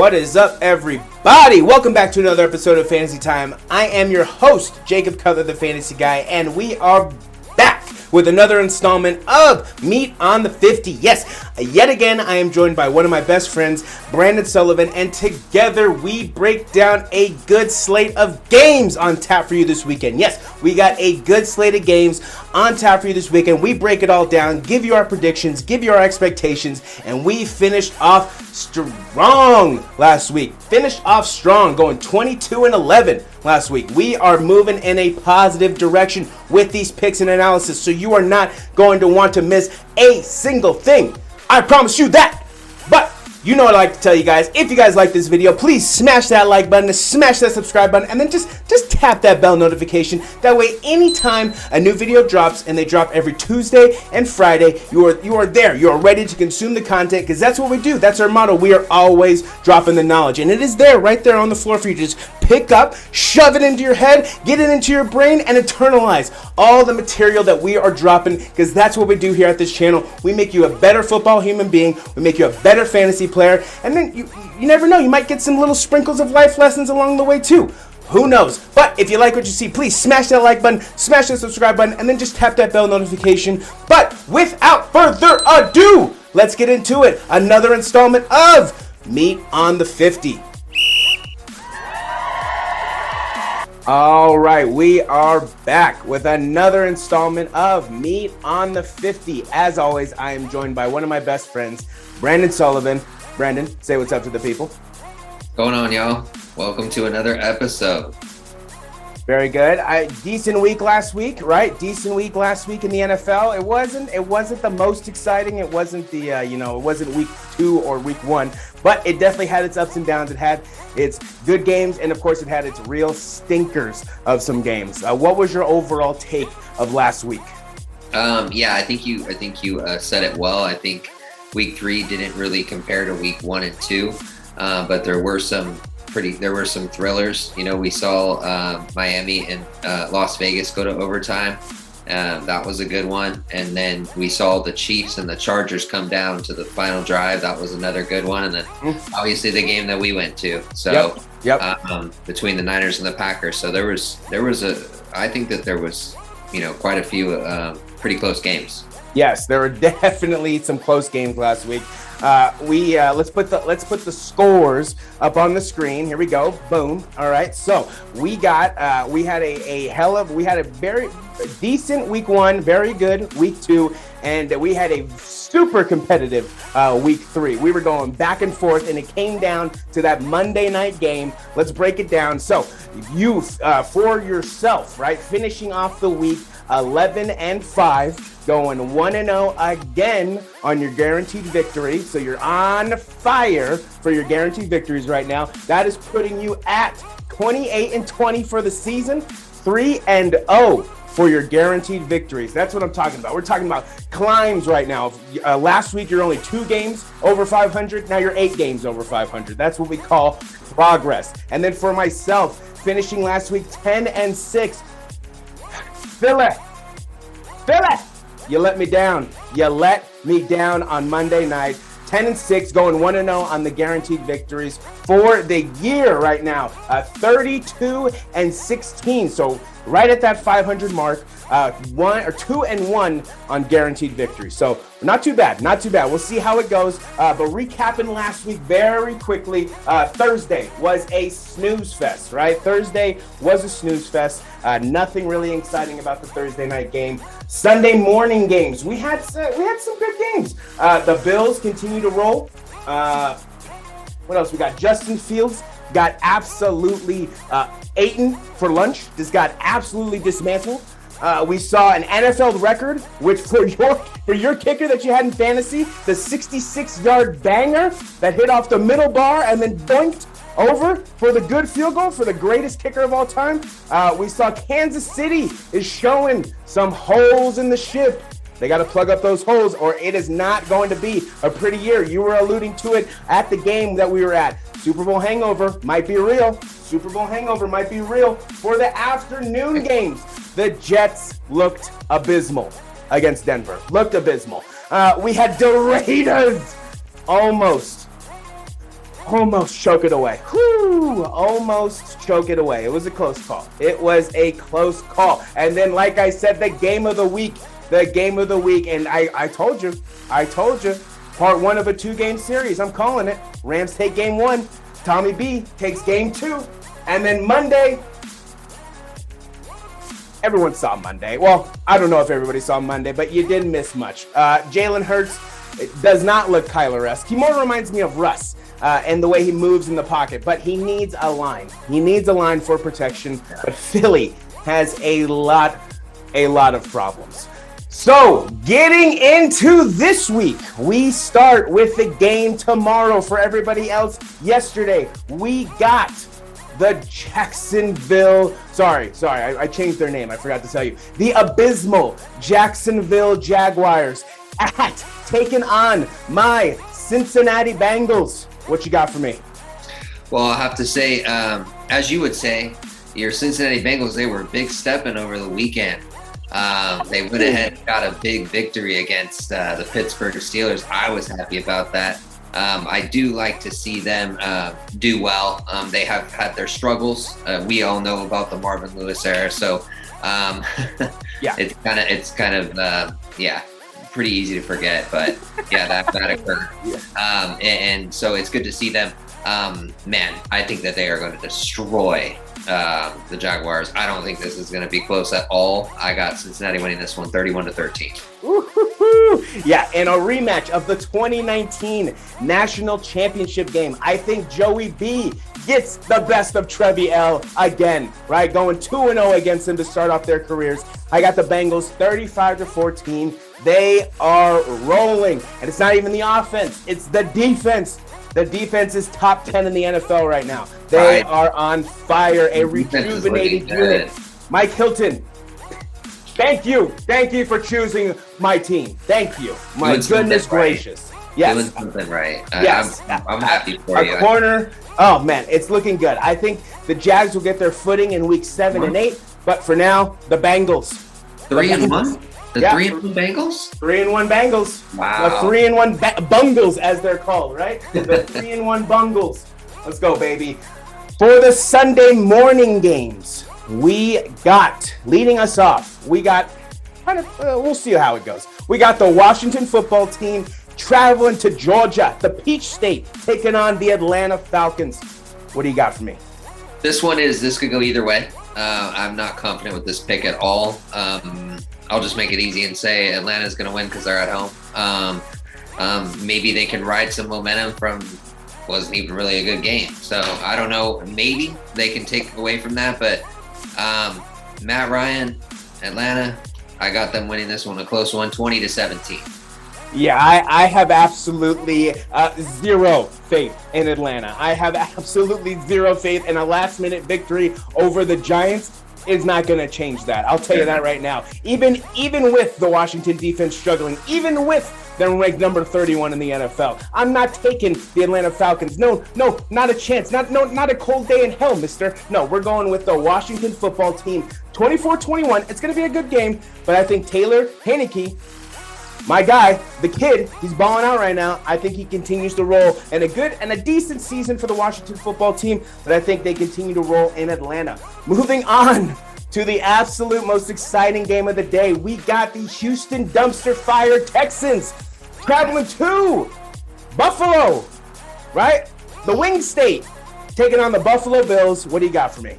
What is up, everybody? Welcome back to another episode of Fantasy Time. I am your host, Jacob Cutler, the Fantasy Guy, and we are back with another installment of Meat on the 50. Yes, yet again, I am joined by one of my best friends, Brandon Sullivan, and together we break down a good slate of games on tap for you this weekend. Yes, we got a good slate of games on tap for you this weekend. We break it all down, give you our predictions, give you our expectations, and we finished off strong last week. Finished off strong, going 22-11 last week. We are moving in a positive direction with these picks and analysis, so you are not going to want to miss a single thing. I promise you that. But you know what I like to tell you guys. If you guys like this video, please smash that like button, smash that subscribe button, and then just tap that bell notification. That way, anytime a new video drops, and they drop every Tuesday and Friday, you are there. You are ready to consume the content, because that's what we do. That's our motto. We are always dropping the knowledge, and it is there, right there on the floor for you to just pick up, shove it into your head, get it into your brain, and internalize all the material that we are dropping, because that's what we do here at this channel. We make you a better football human being. We make you a better fantasy player, and then you never know, you might get some little sprinkles of life lessons along the way too. Who knows? But if you like what you see, please smash that like button, smash that subscribe button, and then just tap that bell notification. But without further ado, let's get into it. Another installment of Meat on the 50. All right, we are back with another installment of Meat on the 50. As always, I am joined by one of my best friends, Brandon Sullivan. Brandon, say what's up to the people. Going on, y'all? Welcome to another episode. Very good. Decent week last week, right? Decent week last week in the NFL. It wasn't the most exciting. It wasn't the it wasn't week 2 or week 1, but it definitely had its ups and downs. It had its good games, and of course, it had its real stinkers of some games. What was your overall take of last week? I think you said it well. I think week 3 didn't really compare to week 1 and 2, but there were some thrillers. You know, we saw Miami and Las Vegas go to overtime. That was a good one. And then we saw the Chiefs and the Chargers come down to the final drive. That was another good one. And then obviously the game that we went to. So between the Niners and the Packers. So I think that there was, quite a few pretty close games. Yes, there were definitely some close games last week. Let's put the scores up on the screen. Here we go. Boom. All right. So we had a very decent week 1, very good week 2, and we had a super competitive week 3. We were going back and forth, and it came down to that Monday night game. Let's break it down. So you, for yourself, right, finishing off the week 11-5, going 1-0 again on your guaranteed victory. So you're on fire for your guaranteed victories right now. That is putting you at 28-20 for the season, 3-0 for your guaranteed victories. That's what I'm talking about. We're talking about climbs right now. Last week, you're only 2 games over 500. Now you're 8 games over 500. That's what we call progress. And then for myself, finishing last week 10-6. Philly, you let me down. You let me down on Monday night. 10-6, going 1-0 on the guaranteed victories for the year right now. 32-16. So right at that 500 mark, 2-1 on guaranteed victories. So not too bad. We'll see how it goes. But recapping last week very quickly, Thursday was a snooze fest, right? Thursday was a snooze fest. Nothing really exciting about the Thursday night game. Sunday morning games, we had some good games. The Bills continue to roll. What else? We got Justin Fields got absolutely eaten for lunch. Just got absolutely dismantled. We saw an NFL record, which for your kicker that you had in fantasy, the 66-yard banger that hit off the middle bar and then boinked over for the good field goal for the greatest kicker of all time. We saw Kansas City is showing some holes in the ship. They got to plug up those holes, or it is not going to be a pretty year. You were alluding to it at the game that we were at. Super Bowl hangover might be real. For the afternoon games, the Jets looked abysmal against Denver. We had the Raiders almost almost choke it away. Whew, almost choke it away. It was a close call. It was a close call. And then, like I said, the game of the week. And I told you, part one of a 2-game series. I'm calling it. Rams take game 1. Tommy B takes game 2. And then Monday, everyone saw Monday. Well, I don't know if everybody saw Monday, but you didn't miss much. Jalen Hurts does not look Kyler-esque. He more reminds me of Russ and the way he moves in the pocket, but he needs a line. He needs a line for protection, but Philly has a lot of problems. So, getting into this week, we start with the game tomorrow. For everybody else, yesterday, we got the I changed their name. I forgot to tell you. The abysmal Jacksonville Jaguars taking on my Cincinnati Bengals. What you got for me? Well, I'll have to say, as you would say, your Cincinnati Bengals, they were big stepping over the weekend. They went ahead and got a big victory against the Pittsburgh Steelers. I was happy about that. I do like to see them do well. They have had their struggles. We all know about the Marvin Lewis era, so yeah, it's kind of pretty easy to forget. But yeah, that occurred. Yeah. And so it's good to see them. Man, I think that they are going to destroy the Jaguars. I don't think this is going to be close at all. I got Cincinnati winning this one 31-13. Yeah, in a rematch of the 2019 National Championship game, I think Joey B gets the best of Trevi L again, right? Going 2-0 against him to start off their careers. I got the Bengals 35-14. They are rolling, and it's not even the offense, it's the defense. The defense is top 10 in the NFL right now. They are on fire, a rejuvenated unit. Mike Hilton, thank you. Thank you for choosing my team. Thank you. My goodness gracious. Yes. Doing something right. Yes. I'm happy for you. A corner. Oh, man, it's looking good. I think the Jags will get their footing in week 7 and 8, but for now, the Bengals. 3-1? The 3-1 Bengals? 3-1 Bengals. Wow. The 3-1 Bungles, as they're called, right? The 3-1 Bungles. Let's go, baby. For the Sunday morning games, we got, leading us off, we got, we'll see how it goes. We got the Washington football team traveling to Georgia, the Peach State, taking on the Atlanta Falcons. What do you got for me? This could go either way. I'm not confident with this pick at all. I'll just make it easy and say Atlanta's going to win because they're at home. Maybe they can ride some momentum from wasn't even really a good game. So I don't know. Maybe they can take away from that. But Matt Ryan, Atlanta, I got them winning this one, a close one, 20-17. Yeah, I have absolutely zero faith in Atlanta. I have absolutely zero faith in a last-minute victory over the Giants. Is not going to change that. I'll tell you that right now. Even with the Washington defense struggling, even with them ranked number 31 in the NFL, I'm not taking the Atlanta Falcons. No, not a chance. Not a cold day in hell, mister. No, we're going with the Washington football team. 24-21. It's going to be a good game, but I think Taylor Heinicke, my guy, the kid, he's balling out right now. I think he continues to roll, and a decent season for the Washington football team, but I think they continue to roll in Atlanta. Moving on to the absolute most exciting game of the day, we got the Houston Dumpster Fire Texans traveling to Buffalo, right? The Wing State, taking on the Buffalo Bills. What do you got for me?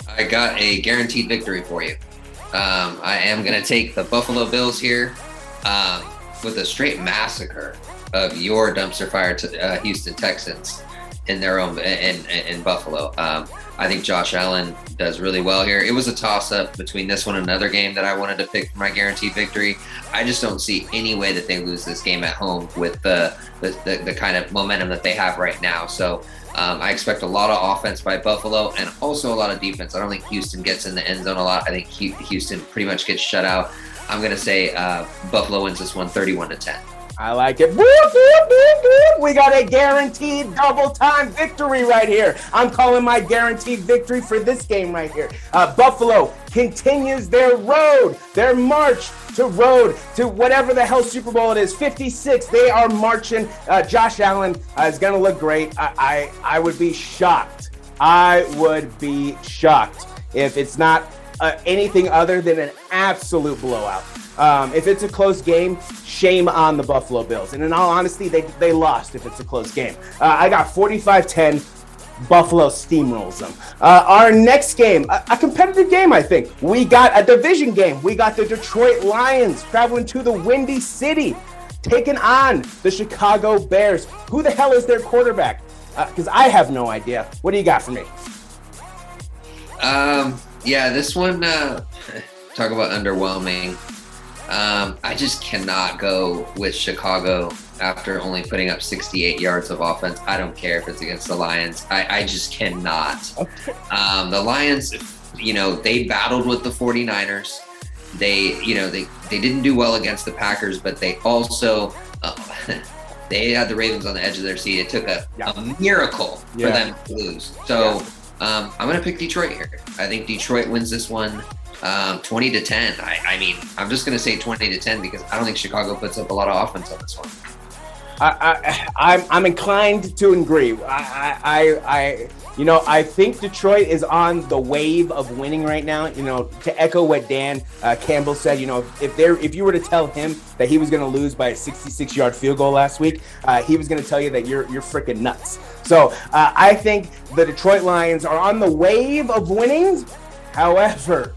I got a guaranteed victory for you. I am going to take the Buffalo Bills here with a straight massacre of your dumpster fire to Houston Texans in their own in Buffalo. I think Josh Allen does really well here. It was a toss-up between this one and another game that I wanted to pick for my guaranteed victory. I just don't see any way that they lose this game at home with the kind of momentum that they have right now. So I expect a lot of offense by Buffalo and also a lot of defense. I don't think Houston gets in the end zone a lot. I think Houston pretty much gets shut out. I'm going to say Buffalo wins this one 31-10. I like it. Boop, boop, boop, boop. We got a guaranteed double-time victory right here. I'm calling my guaranteed victory for this game right here. Buffalo continues their march to whatever the hell Super Bowl it is, 56. They are marching. Josh Allen is going to look great. I would be shocked. I would be shocked if it's not anything other than an absolute blowout. If it's a close game, shame on the Buffalo Bills. And in all honesty, they lost if it's a close game. I got 45-10. Buffalo steamrolls them. Our next game, a competitive game, I think. We got a division game. We got the Detroit Lions traveling to the Windy City, taking on the Chicago Bears. Who the hell is their quarterback? Because I have no idea. What do you got for me? Yeah, this one, talk about underwhelming. I just cannot go with Chicago after only putting up 68 yards of offense. I don't care if it's against the Lions. I just cannot. Okay. The Lions, they battled with the 49ers. They didn't do well against the Packers, but they also they had the Ravens on the edge of their seat. It took a miracle for them to lose. So I'm going to pick Detroit here. I think Detroit wins this one 20-10. I mean, I'm just going to say 20-10 because I don't think Chicago puts up a lot of offense on this one. I'm inclined to agree. I think Detroit is on the wave of winning right now. To echo what Dan Campbell said, if you were to tell him that he was going to lose by a 66-yard field goal last week, he was going to tell you that you're freaking nuts. So I think the Detroit Lions are on the wave of winning. However,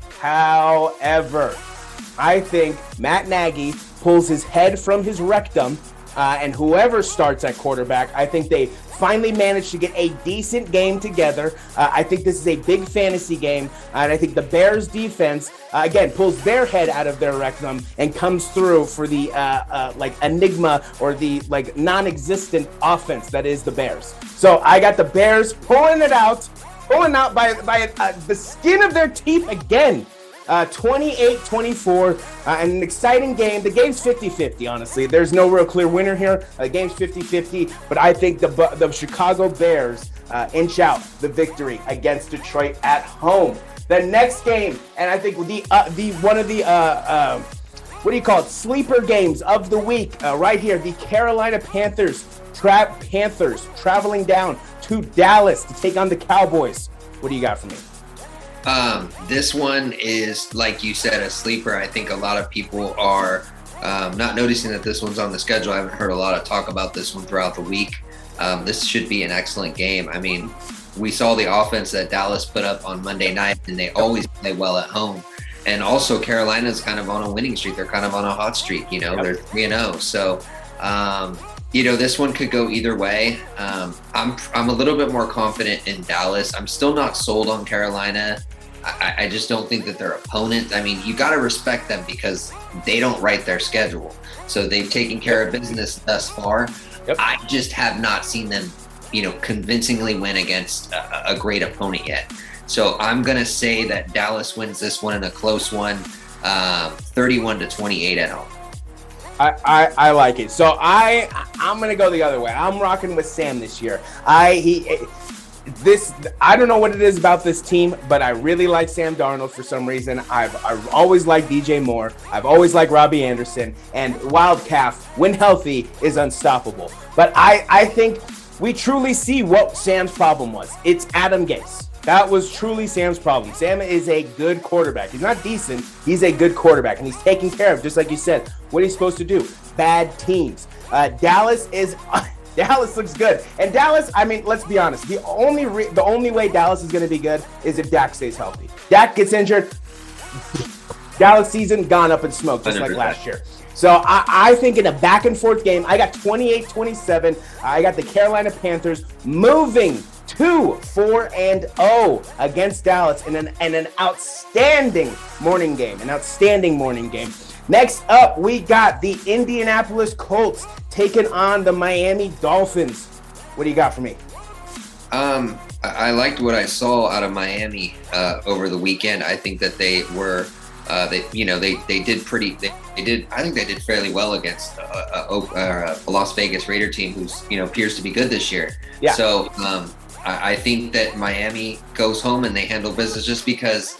I think Matt Nagy pulls his head from his rectum. And whoever starts at quarterback, I think they finally managed to get a decent game together. I think this is a big fantasy game, and I think the Bears defense, again, pulls their head out of their rectum and comes through for the enigma or the non-existent offense that is the Bears. So I got the Bears pulling out by the skin of their teeth again. 28-24, and an exciting game. The game's 50-50, honestly. There's no real clear winner here. The game's 50-50, but I think the Chicago Bears inch out the victory against Detroit at home. The next game, and I think one of the sleeper games of the week right here, the Carolina Panthers traveling down to Dallas to take on the Cowboys. What do you got for me? This one is, like you said, a sleeper. I think a lot of people are not noticing that this one's on the schedule. I haven't heard a lot of talk about this one throughout the week. This should be an excellent game. I memean, we saw the offense that Dallas put up on Monday night, and they always play well at home. And also, Carolina's kind of on a winning streak. They're kind of on a hot streak, They're 3-0. So, this one could go either way. I'm a little bit more confident in Dallas. I'm still not sold on Carolina. I just don't think that their opponent, you got to respect them because they don't write their schedule. So they've taken care of business thus far. Yep. I just have not seen them, convincingly win against a great opponent yet. So I'm going to say that Dallas wins this one in a close one, 31-28 at home. I like it. So I'm going to go the other way. I'm rocking with Sam this year. I don't know what it is about this team, but I really like Sam Darnold for some reason. I've always liked DJ Moore. I've always liked Robbie Anderson. And Wild Calf, when healthy, is unstoppable. But I think we truly see what Sam's problem was. It's Adam Gase. That was truly Sam's problem. Sam is a good quarterback. He's not decent. He's a good quarterback, and he's taking care of, just like you said, what he's supposed to do. Bad teams. Dallas looks good. And Dallas, let's be honest. The only way Dallas is going to be good is if Dak stays healthy. Dak gets injured, Dallas season gone up in smoke, just 100%. Like last year. So I think in a back-and-forth game, I got 28-27. I got the Carolina Panthers moving to 4-0 against Dallas in an outstanding morning game. Next up, we got the Indianapolis Colts taking on the Miami Dolphins. What do you got for me? I liked what I saw out of Miami over the weekend. I think that they were They did pretty. They did. I think they did fairly well against a Las Vegas Raider team who's appears to be good this year. Yeah. So I think that Miami goes home and they handle business just because.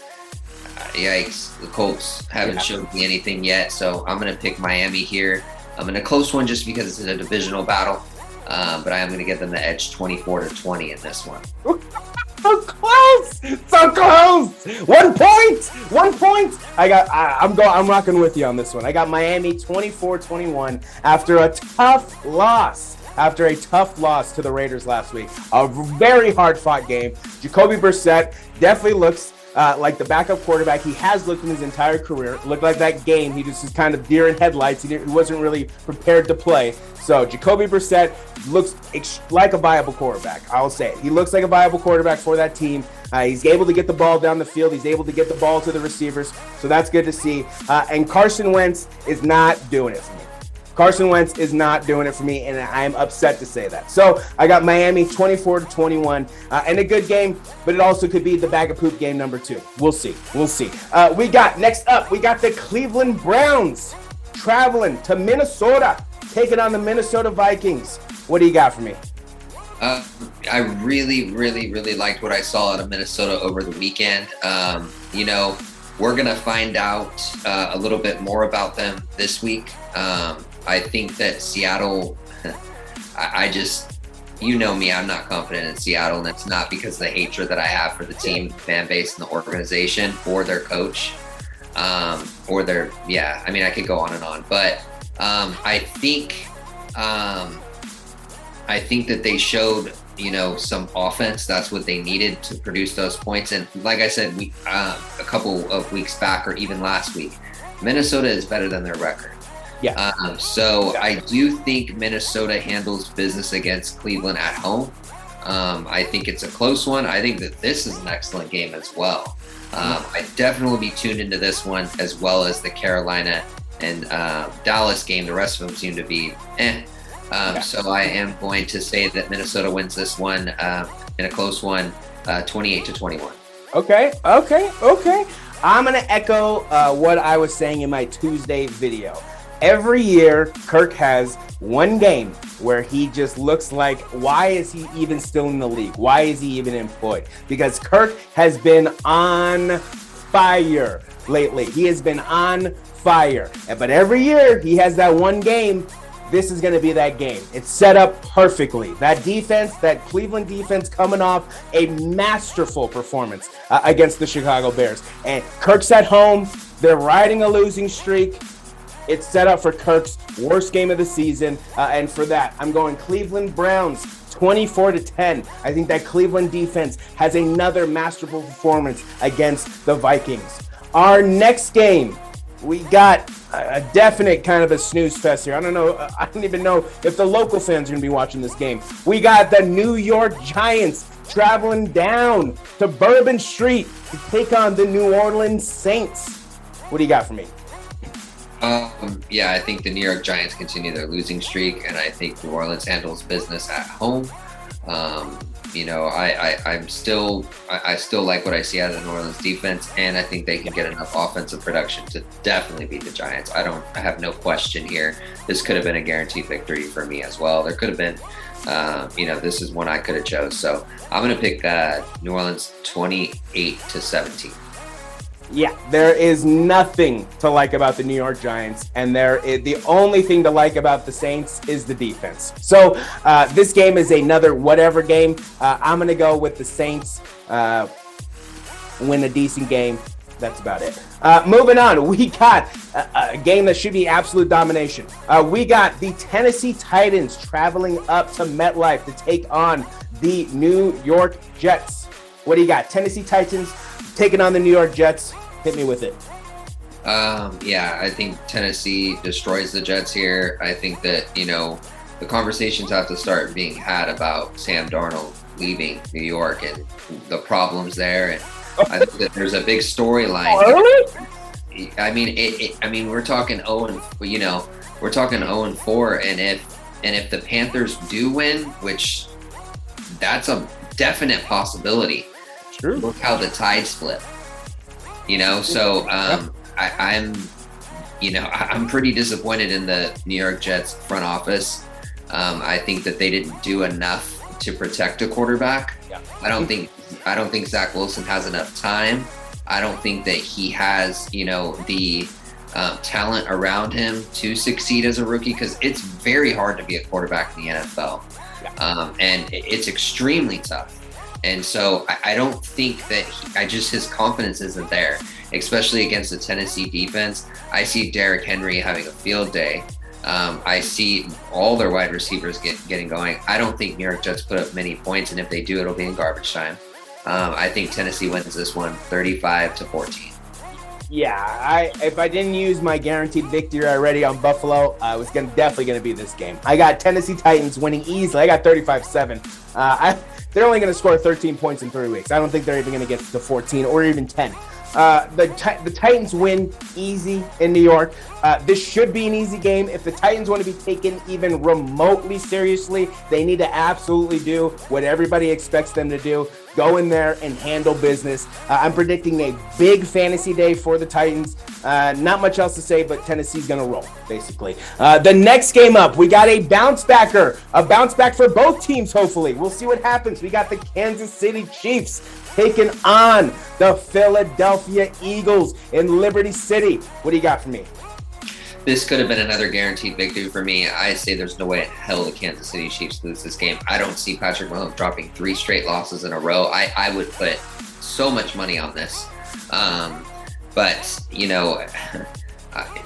Yikes! The Colts haven't showed me anything yet, so I'm going to pick Miami here. I'm in a close one just because it's a divisional battle, but I am going to give them the edge, 24-20 in this one. So close! So close! 1 point! 1 point! I'm rocking with you on this one. I got Miami 24-21 after a tough loss. After a tough loss to the Raiders last week. A very hard-fought game. Jacoby Brissett definitely looks like the backup quarterback he has looked in his entire career. It looked like that game, he just was kind of deer in headlights. He wasn't really prepared to play. So Jacoby Brissett looks like a viable quarterback. I'll say it. He looks like a viable quarterback for that team. He's able to get the ball down the field. He's able to get the ball to the receivers. So that's good to see. And Carson Wentz is not doing it for me. Carson Wentz is not doing it for me, and I'm upset to say that. So I got Miami 24-21, and a good game, but it also could be the bag of poop game number 2. We'll see. Next up, we got the Cleveland Browns traveling to Minnesota, taking on the Minnesota Vikings. What do you got for me? I really, really, really liked what I saw out of Minnesota over the weekend. We're going to find out a little bit more about them this week. I think that Seattle, I just, me, I'm not confident in Seattle, and it's not because of the hatred that I have for the team, fan base, and the organization, or their coach, I could go on and on, but I think that they showed, some offense. That's what they needed to produce those points. And like I said, a couple of weeks back, or even last week, Minnesota is better than their record. Yeah. I do think Minnesota handles business against Cleveland at home. I think it's a close one. I think that this is an excellent game as well. I definitely be tuned into this one, as well as the Carolina and Dallas game. The rest of them seem to be So I am going to say that Minnesota wins this one in a close one, 28-21. Okay. I'm going to echo what I was saying in my Tuesday video. Every year, Kirk has one game where he just looks like, why is he even still in the league? Why is he even employed? Because Kirk has been on fire lately. He has been on fire. But every year, he has that one game. This is going to be that game. It's set up perfectly. That defense, that Cleveland defense, coming off a masterful performance against the Chicago Bears. And Kirk's at home. They're riding a losing streak. It's set up for Kirk's worst game of the season, and for that, I'm going Cleveland Browns 24-10. I think that Cleveland defense has another masterful performance against the Vikings. Our next game, we got a definite kind of a snooze fest here. I don't even know if the local fans are going to be watching this game. We got the New York Giants traveling down to Bourbon Street to take on the New Orleans Saints. What do you got for me? I think the New York Giants continue their losing streak, and I think New Orleans handles business at home. I still like what I see out of the New Orleans defense, and I think they can get enough offensive production to definitely beat the Giants. I have no question here. This could have been a guaranteed victory for me as well. There could have been, this is one I could have chose. So I'm going to pick New Orleans 28-17. Yeah, there is nothing to like about the New York Giants, and the only thing to like about the Saints is the defense. So this game is another whatever game. I'm going to go with the Saints win a decent game. That's about it. Moving on, we got a game that should be absolute domination. We got the Tennessee Titans traveling up to MetLife to take on the New York Jets. What do you got? Tennessee Titans taking on the New York Jets. Hit me with it. I think Tennessee destroys the Jets here. I think that, the conversations have to start being had about Sam Darnold leaving New York and the problems there. And I think that there's a big storyline. Really? I mean, we're talking 0-4, and if the Panthers do win, which that's a definite possibility. True. Look how the tides flip. I'm pretty disappointed in the New York Jets front office. I think that they didn't do enough to protect a quarterback. Yeah. I don't think Zach Wilson has enough time. I don't think that he has, the talent around him to succeed as a rookie, because it's very hard to be a quarterback in the NFL. Yeah. And it's extremely tough. And so I don't think that his confidence isn't there, especially against the Tennessee defense. I see Derrick Henry having a field day. I see all their wide receivers getting going. I don't think New York Jets put up many points, and if they do, it'll be in garbage time. I think Tennessee wins this one 35-14. Yeah, if I didn't use my guaranteed victory already on Buffalo, I was definitely going to be this game. I got Tennessee Titans winning easily. I got 35-7. They're only going to score 13 points in 3 weeks. I don't think they're even going to get to 14 or even 10. The Titans win easy in New York. This should be an easy game. If the Titans want to be taken even remotely seriously, they need to absolutely do what everybody expects them to do. Go in there and handle business. I'm predicting a big fantasy day for the Titans. Not much else to say, but Tennessee's going to roll, basically. The next game up, we got a bounce back for both teams, hopefully. We'll see what happens. We got the Kansas City Chiefs taking on the Philadelphia Eagles in Liberty City. What do you got for me? This could have been another guaranteed victory for me. I say there's no way in hell the Kansas City Chiefs lose this game. I don't see Patrick Mahomes dropping 3 straight losses in a row. I would put so much money on this. But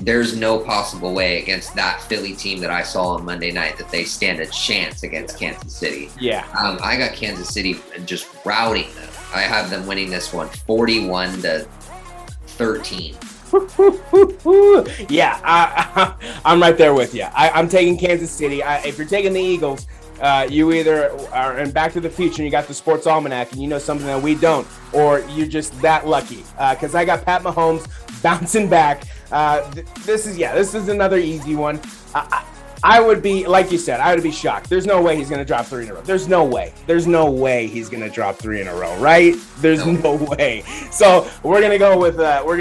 there's no possible way against that Philly team that I saw on Monday night that they stand a chance against Kansas City. Yeah. I got Kansas City just routing them. I have them winning this one 41-13. Yeah, I'm right there with you. I'm taking Kansas City. If you're taking the Eagles, you either are in Back to the Future and you got the Sports Almanac and you know something that we don't, or you're just that lucky. Because I got Pat Mahomes bouncing back. This is another easy one. I would be, like you said, I would be shocked. There's no way he's going to drop 3 in a row. There's no way he's going to drop 3 in a row, right? There's no way. So we're going to go with Pat. We're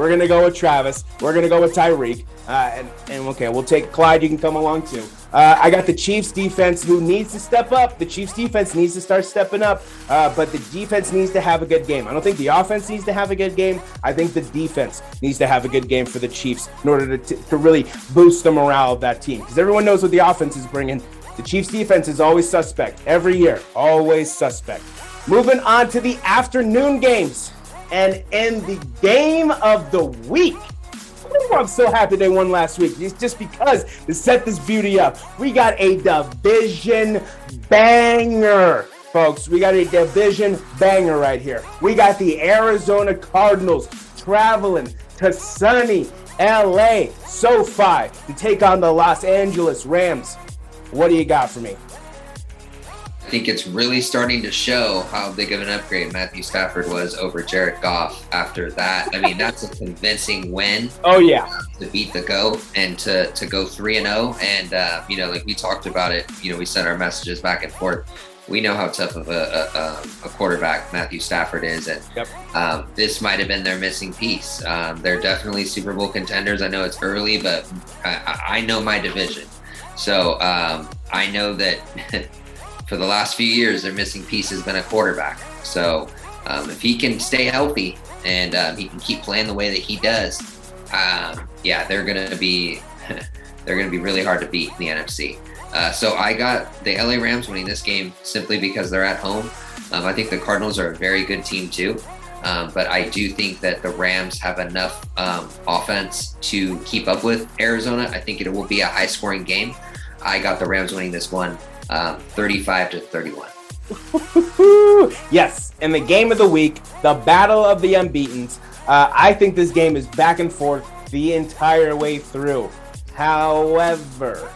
going to go with Travis. We're going to go with Tyreek. And okay, we'll take Clyde. You can come along too. I got the Chiefs defense who needs to step up. The Chiefs defense needs to start stepping up, but the defense needs to have a good game. I don't think the offense needs to have a good game. I think the defense needs to have a good game for the Chiefs in order to really boost the morale of that team. Because everyone knows what the offense is bringing. The Chiefs defense is always suspect. Every year, always suspect. Moving on to the afternoon games. And in the game of the week, I'm so happy they won last week. It's just because to set this beauty up, we got a division banger, folks. We got a division banger right here. We got the Arizona Cardinals traveling to sunny LA SoFi to take on the Los Angeles Rams. What do you got for me? I think it's really starting to show how big of an upgrade Matthew Stafford was over Jared Goff after that. I mean, that's a convincing win. Oh, yeah. To beat the GOAT and to go 3-0. And, like we talked about it, we sent our messages back and forth. We know how tough of a quarterback Matthew Stafford is. And this might have been their missing piece. They're definitely Super Bowl contenders. I know it's early, but I know my division. So I know that for the last few years, their missing piece has been a quarterback. So if he can stay healthy and he can keep playing the way that he does, they're gonna be really hard to beat in the NFC. So I got the LA Rams winning this game simply because they're at home. I think the Cardinals are a very good team too, but I do think that the Rams have enough offense to keep up with Arizona. I think it will be a high-scoring game. I got the Rams winning this one 35-31. Yes, and the game of the week, the battle of the unbeatens. I think this game is back and forth the entire way through. However,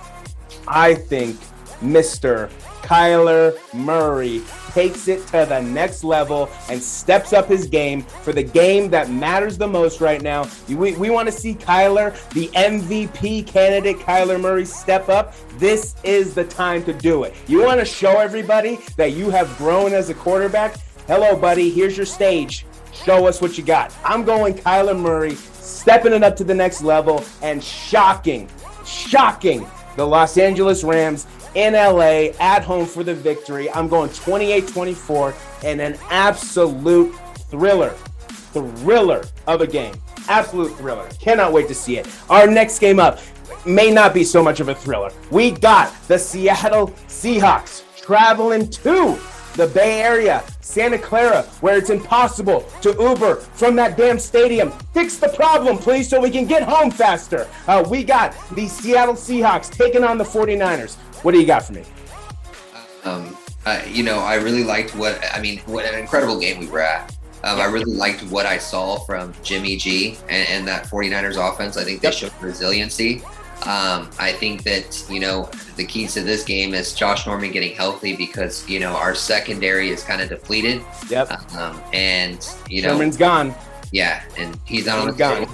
I think Mr. Kyler Murray takes it to the next level and steps up his game for the game that matters the most right now. We want to see Kyler, the MVP candidate, Kyler Murray, step up. This is the time to do it. You want to show everybody that you have grown as a quarterback? Hello, buddy. Here's your stage. Show us what you got. I'm going Kyler Murray, stepping it up to the next level and shocking the Los Angeles Rams in LA at home for the victory. I'm going 28-24 and an absolute thriller of a game. Absolute thriller. Cannot wait to see it. Our next game up may not be so much of a thriller. We got the Seattle Seahawks traveling to the Bay Area, Santa Clara, where it's impossible to Uber from that damn stadium. Fix the problem, please, so we can get home faster. We got the Seattle Seahawks taking on the 49ers. What do you got for me? I really liked what an incredible game we were at. I really liked what I saw from Jimmy G and that 49ers offense. I think they showed resiliency. I think that, the keys to this game is Josh Norman getting healthy because, our secondary is kind of depleted. Yep. Norman's gone. Yeah, and he's not on the gone.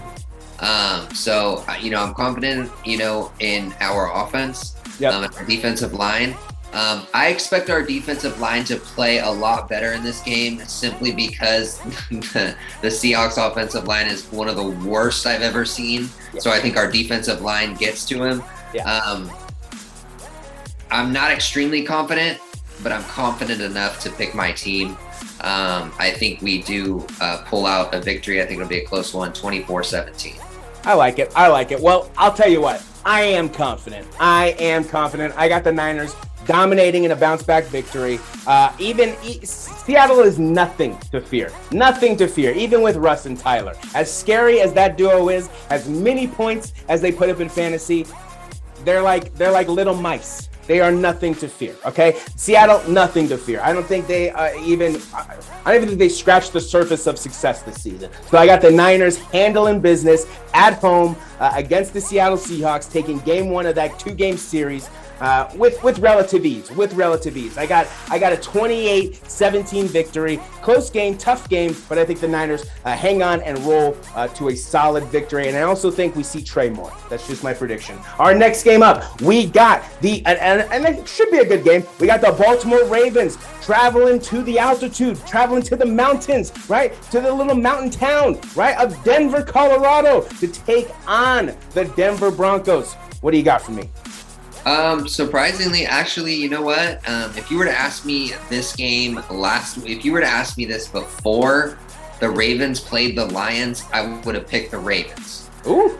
I'm confident, in our offense, our defensive line. I expect our defensive line to play a lot better in this game simply because the Seahawks offensive line is one of the worst I've ever seen. Yeah. So I think our defensive line gets to him. Yeah. I'm not extremely confident, but I'm confident enough to pick my team. I think we do pull out a victory. I think it'll be a close one, 24-17. I like it. Well, I'll tell you what. I am confident. I got the Niners dominating in a bounce-back victory. Seattle is nothing to fear, even with Russ and Tyler. As scary as that duo is, as many points as they put up in fantasy, they're like little mice. They are nothing to fear, okay? Seattle, nothing to fear. I don't think they even think they scratched the surface of success this season. So I got the Niners handling business at home against the Seattle Seahawks, taking game one of that 2-game series with relative ease. I got a 28-17 victory. Close game, tough game, but I think the Niners hang on and roll to a solid victory. And I also think we see Trey Moore. That's just my prediction. Our next game up, we got and it should be a good game. We got the Baltimore Ravens traveling to the altitude, traveling to the mountains, right? To the little mountain town, right? Of Denver, Colorado to take on the Denver Broncos. What do you got for me? Surprisingly, actually, you know what? If you were to ask me this game if you were to ask me this before the Ravens played the Lions, I would have picked the Ravens. Ooh.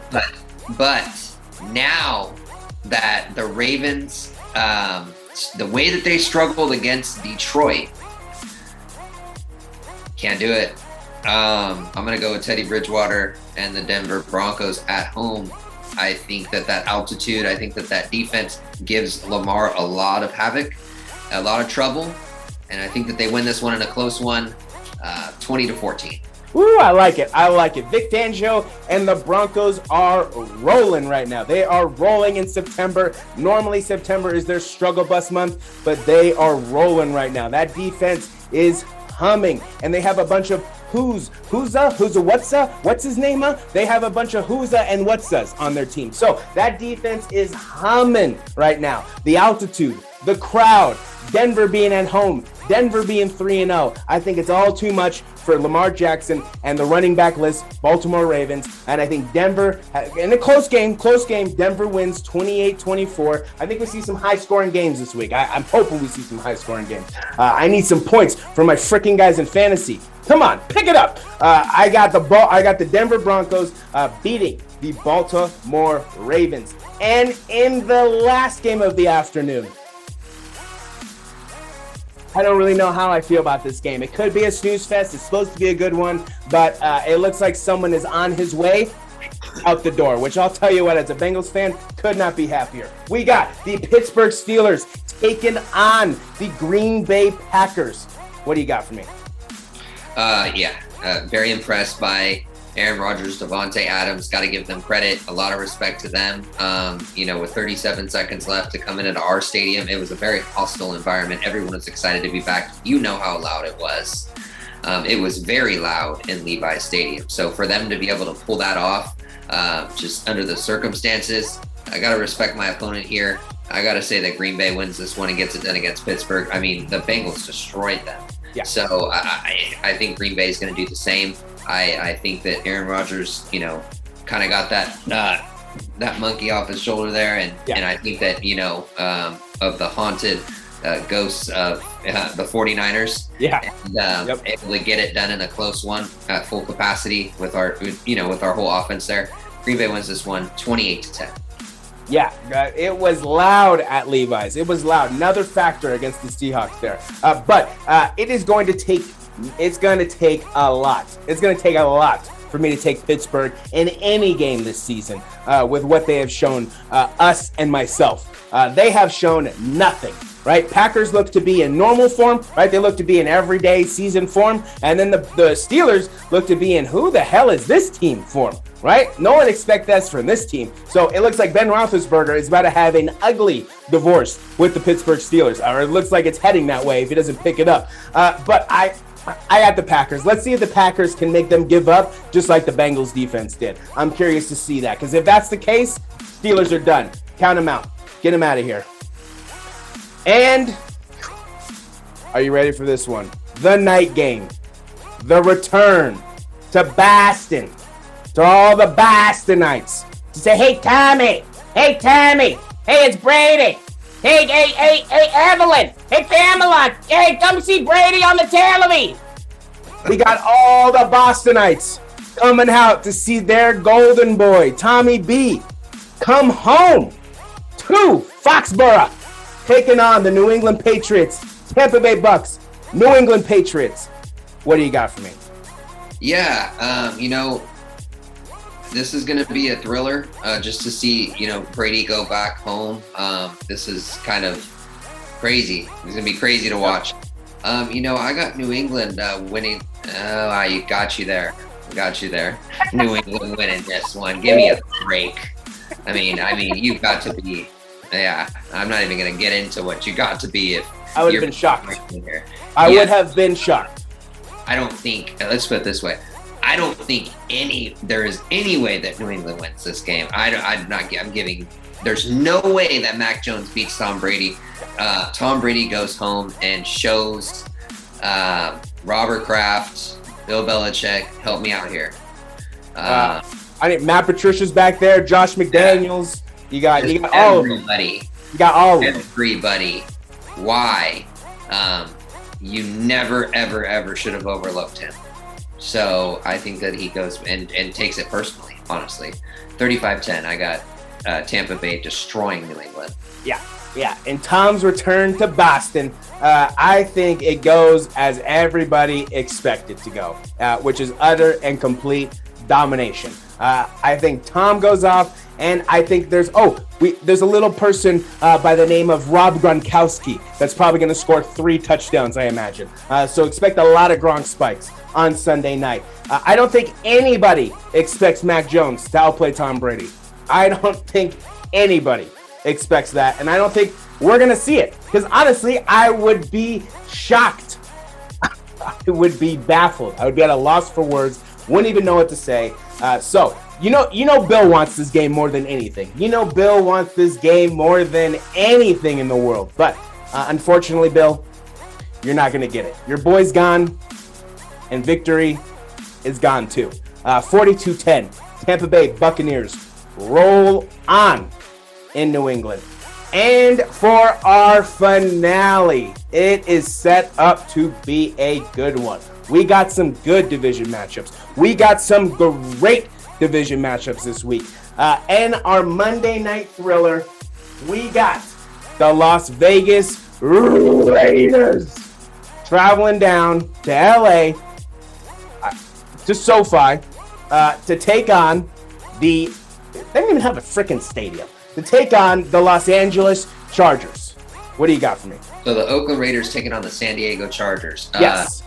But now that the Ravens, the way that they struggled against Detroit, can't do it. I'm going to go with Teddy Bridgewater and the Denver Broncos at home. I think that altitude, I think that defense gives Lamar a lot of havoc, a lot of trouble, and I think that they win this one in a close one, 20-14. Ooh, I like it. Vic Fangio and the Broncos are rolling right now. They are rolling in September. Normally September is their struggle bus month, but they are rolling right now. That defense is humming, and they have a bunch of what's his name? They have a bunch of and what's on their team. So that defense is humming right now. The altitude, the crowd, Denver being at home, Denver being 3-0. I think it's all too much for Lamar Jackson and the running back list, Baltimore Ravens. And I think Denver, in a close game, Denver wins 28-24. I think we see some high-scoring games this week. I'm hoping we see some high-scoring games. I need some points for my freaking guys in fantasy. Come on, pick it up. I got the Denver Broncos beating the Baltimore Ravens. And in the last game of the afternoon, I don't really know how I feel about this game. It could be a snooze fest. It's supposed to be a good one, but it looks like someone is on his way out the door, which I'll tell you what, as a Bengals fan, could not be happier. We got the Pittsburgh Steelers taking on the Green Bay Packers. What do you got for me? Very impressed by Aaron Rodgers, Devontae Adams. Got to give them credit. A lot of respect to them. With 37 seconds left to come into our stadium, it was a very hostile environment. Everyone was excited to be back. You know how loud it was. It was very loud in Levi's Stadium. So for them to be able to pull that off, just under the circumstances, I got to respect my opponent here. I got to say that Green Bay wins this one and gets it done against Pittsburgh. I mean, the Bengals destroyed them. Yeah. So I think Green Bay is going to do the same. I think that Aaron Rodgers, kind of got that monkey off his shoulder there, and I think that of the haunted ghosts of the 49ers. Yeah. And able to get it done in a close one at full capacity with our whole offense there. Green Bay wins this one 28-10. Yeah, it was loud at Levi's. It was loud. Another factor against the Seahawks there. But it's going to take a lot. It's going to take a lot for me to take Pittsburgh in any game this season with what they have shown us and myself. They have shown nothing, right? Packers look to be in normal form, right? They look to be in everyday season form. And then the Steelers look to be in who the hell is this team form, right? No one expects that from this team. So it looks like Ben Roethlisberger is about to have an ugly divorce with the Pittsburgh Steelers, or it looks like it's heading that way if he doesn't pick it up. But I got the Packers. Let's see if the Packers can make them give up just like the Bengals defense did. I'm curious to see that, because if that's the case, Steelers are done. Count them out. Get them out of here. And are you ready for this one? The night game. The return to Boston. To all the Bostonites. To say, hey, Tommy. Hey, Tommy. Hey, it's Brady. Hey, Evelyn. Hey, Pamela. Hey, come see Brady on the television. We got all the Bostonites coming out to see their golden boy, Tommy B, come home to Foxborough, taking on the New England Patriots, Tampa Bay Bucks, New England Patriots. What do you got for me? Yeah, this is going to be a thriller just to see, Brady go back home. This is kind of crazy. It's going to be crazy to watch. I got New England winning. I got you there. New England winning this one. Give me a break. I mean, you've got to be. Yeah, I'm not even going to get into what you got to be if I would have been shocked. I would have been shocked. I don't think. Let's put it this way. I don't think there is any way that New England wins this game. I'm giving. There's no way that Mac Jones beats Tom Brady. Tom Brady goes home and shows Robert Kraft, Bill Belichick, help me out here. Matt Patricia's back there, Josh McDaniels. You got all everybody. You got all of them. Everybody. Why? You never, ever, ever should have overlooked him. So I think that he goes and takes it personally, honestly. 35-10. I got Tampa Bay destroying New England. Yeah. And Tom's return to Boston, I think it goes as everybody expected to go, which is utter and complete domination. I think Tom goes off, and I think there's a little person by the name of Rob Gronkowski that's probably going to score 3 touchdowns, I imagine. So expect a lot of Gronk spikes on Sunday night. I don't think anybody expects Mac Jones to outplay Tom Brady. I don't think anybody expects that, and I don't think we're going to see it, because honestly, I would be shocked. I would be baffled. I would be at a loss for words. Wouldn't even know what to say. So, Bill wants this game more than anything. Bill wants this game more than anything in the world. But unfortunately, Bill, you're not going to get it. Your boy's gone, and victory is gone too. 42-10, Tampa Bay Buccaneers roll on in New England. And for our finale, it is set up to be a good one. We got some good division matchups. We got some great division matchups this week. And our Monday night thriller, we got the Las Vegas Raiders traveling down to LA, to SoFi, to take on they don't even have a freaking stadium, to take on the Los Angeles Chargers. What do you got for me? So the Oakland Raiders taking on the San Diego Chargers. Yes.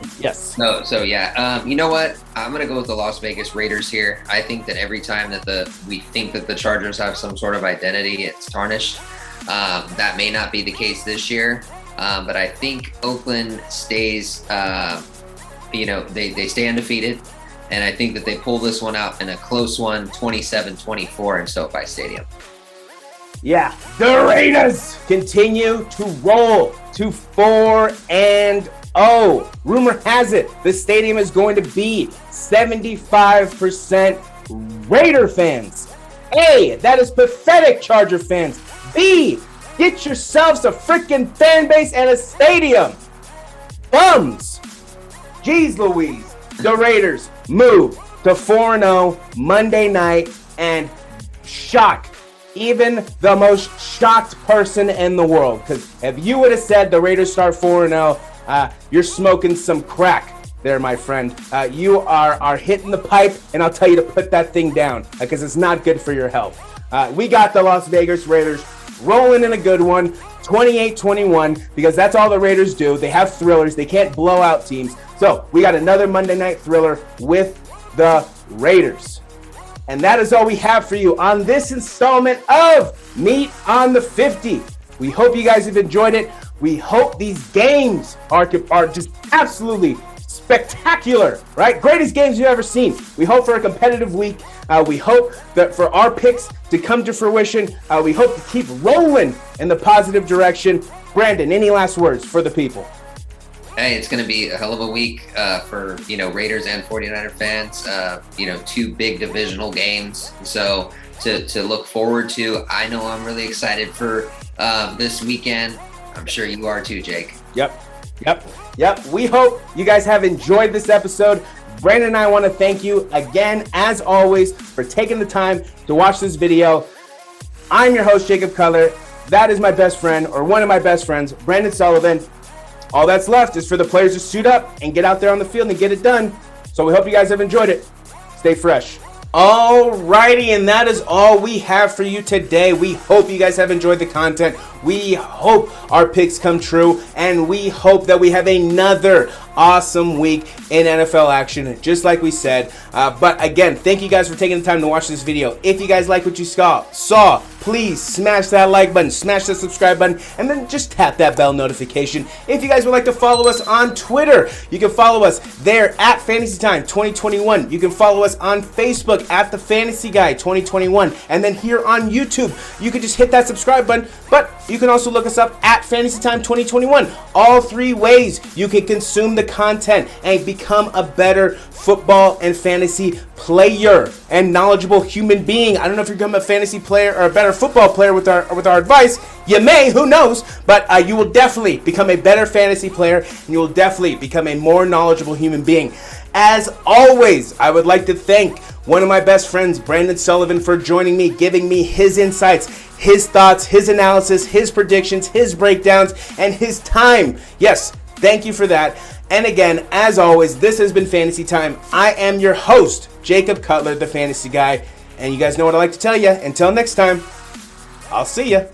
So yeah. You know what? I'm gonna go with the Las Vegas Raiders here. I think that every time that we think that the Chargers have some sort of identity, it's tarnished. That may not be the case this year, but I think Oakland stays. They stay undefeated, and I think that they pull this one out in a close one, 27-24 in SoFi Stadium. Yeah, the Raiders continue to roll to 4-0. Oh, rumor has it the stadium is going to be 75% Raider fans. A, that is pathetic, Charger fans. B, get yourselves a freaking fan base and a stadium. Bums. Jeez Louise. The Raiders move to 4-0 Monday night and shock even the most shocked person in the world. Because if you would have said the Raiders start 4-0, you're smoking some crack there, my friend. You are hitting the pipe, and I'll tell you to put that thing down because it's not good for your health. We got the Las Vegas Raiders rolling in a good one, 28-21, because that's all the Raiders do. They have thrillers. They can't blow out teams. So we got another Monday night thriller with the Raiders. And that is all we have for you on this installment of Meat on the 50. We hope you guys have enjoyed it. We hope these games are just absolutely spectacular, right? Greatest games you've ever seen. We hope for a competitive week. We hope that for our picks to come to fruition. We hope to keep rolling in the positive direction. Brandon, any last words for the people? Hey, it's going to be a hell of a week for, Raiders and 49er fans. Two big divisional games. So to look forward to. I know I'm really excited for this weekend. I'm sure you are too, Jake. Yep. We hope you guys have enjoyed this episode. Brandon and I want to thank you again, as always, for taking the time to watch this video. I'm your host, Jacob Cutler. That is my best friend, or one of my best friends, Brandon Sullivan. All that's left is for the players to suit up and get out there on the field and get it done. So we hope you guys have enjoyed it. Stay fresh. Alrighty, and that is all we have for you today. We hope you guys have enjoyed the content. We hope our picks come true, and we hope that we have another awesome week in NFL action, just like we said. But again, thank you guys for taking the time to watch this video. If you guys like what you saw, please smash that like button, smash that subscribe button, and then just tap that bell notification. If you guys would like to follow us on Twitter, you can follow us there at FantasyTime 2021. You can follow us on Facebook at The Fantasy Guy 2021. And then here on YouTube, you can just hit that subscribe button, but you can also look us up at FantasyTime 2021. All three ways you can consume the content and become a better football and fantasy player and knowledgeable human being. I don't know if you're become a fantasy player or a better football player with our advice. You may, who knows, but you will definitely become a better fantasy player, and you will definitely become a more knowledgeable human being. As always, I would like to thank one of my best friends, Brandon Sullivan, for joining me, giving me his insights, his thoughts, his analysis, his predictions, his breakdowns, and his time. Yes, thank you for that. And again, as always, this has been Fantasy Time. I am your host, Jacob Cutler, the Fantasy Guy. And you guys know what I like to tell you. Until next time, I'll see ya.